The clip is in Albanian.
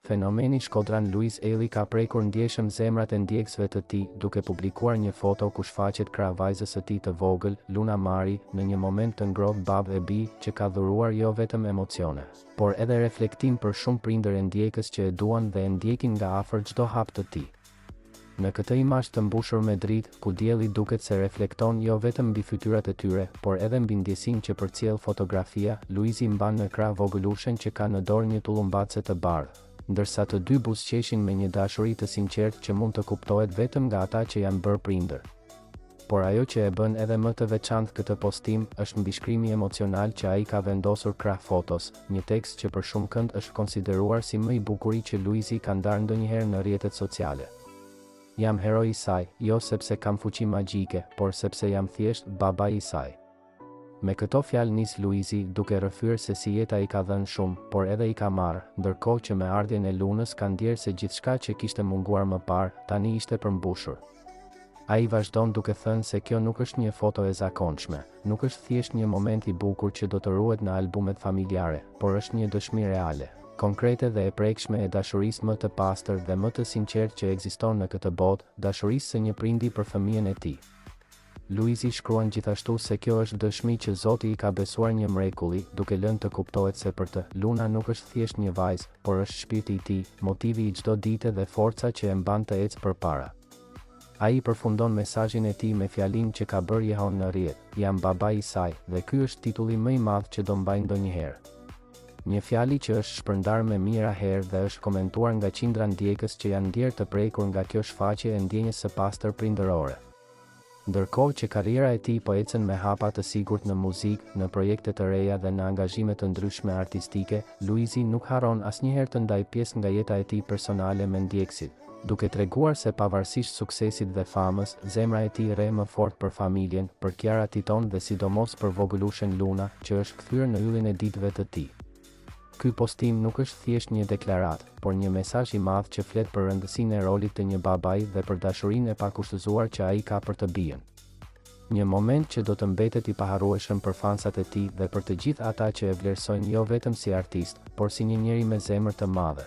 Fenomeni shkodran Luiz Eli ka prekur ndjeshëm zemrat e ndjekësve të tij, duke publikuar një foto ku shfaqet krah vajzës së tij të vogël, Luna Mari, në një moment të ngrohtë babë e bi, që ka dhuruar jo vetëm emocione, por edhe reflektim për shumë prindër e ndjekës që e duan dhe e ndjekin nga afër çdo hap të tij. Në këtë imazh të mbushur me dritë, ku dielli duket se reflekton jo vetëm mbi fytyrat e tyre, por edhe mbi ndjesinë që përcjell fotografia, Luizi mban në krah vogëlushen që ka në dorë një tullumbace të bardhë, ndërsa të dy buzëqeshin me një dashuri të sinqertë që mund të kuptohet vetëm nga ata që janë bërë prindër. Por ajo që e bën edhe më të veçantë këtë postim është mbishkrimi emocional që ai ka vendosur krah fotos, një tekst që për shumë kënd është konsideruar si më i bukuri që Luizi ka ndarë ndonjëherë në rrjetet sociale. Jam heroi i saj, jo sepse kam fuqi magjike, por sepse jam thjesht babai i saj. Me këto fjalë nis Luizi, duke rrëfyer se si jeta i ka dhënë shumë, por edhe i ka marrë, ndërkohë që me ardhjen e Lunës ka ndjerë se gjithçka që kishte munguar më parë, tani ishte përmbushur. Ai vazhdon duke thënë se kjo nuk është një foto e zakonshme, nuk është thjesht një moment i bukur që do të ruhet në albumet familjare, por është një dëshmi reale, konkrete dhe e prekshme e dashurisë më të pastër dhe më të sinqertë që ekziston në këtë botë, dashurisë së një prindi për fëmijën e tij. Luizi shkruan gjithashtu se kjo është dëshmi që Zoti i ka besuar një mrekulli, duke lënë të kuptohet se për të, Luna nuk është thjesht një vajzë, por është shpirti i tij, motivi i çdo dite dhe forca që e mban të ecë përpara. Ai përfundon mesazhin e tij me fjalinë që ka bërë jehon në rrjet, jam babai i saj, dhe ky është titulli më i madh që do mbaj ndonjëherë. Një fjali që është shpërndarë me mijëra herë dhe është komentuar nga qindra ndjekës që janë ndjerë të prekur nga kjo shfaqje e ndjenjës së pastër prindërore. Ndërkohë që karriera e tij po ecën me hapa të sigurt në muzikë, në projekte të reja dhe në angazhime të ndryshme artistike, Luizi nuk harron asnjëherë të ndajë pjesë nga jeta e tij personale me ndjekësit, duke treguar se pavarësisht suksesit dhe famës, zemra e tij rre më fort për familjen, për Kiara Titon dhe sidomos për vogëlushen Luna, që është kthyer në yllin e ditëve të tij. Ky postim nuk është thjesht një deklaratë, por një mesazh i madh që flet për rëndësinë e rolit të një babai dhe për dashurinë e pakushtëzuar që ai ka për të bijën. Një moment që do të mbetet i paharrueshëm për fansat e tij dhe për të gjithë ata që e vlerësojnë jo vetëm si artist, por si një njeri me zemër të madhe.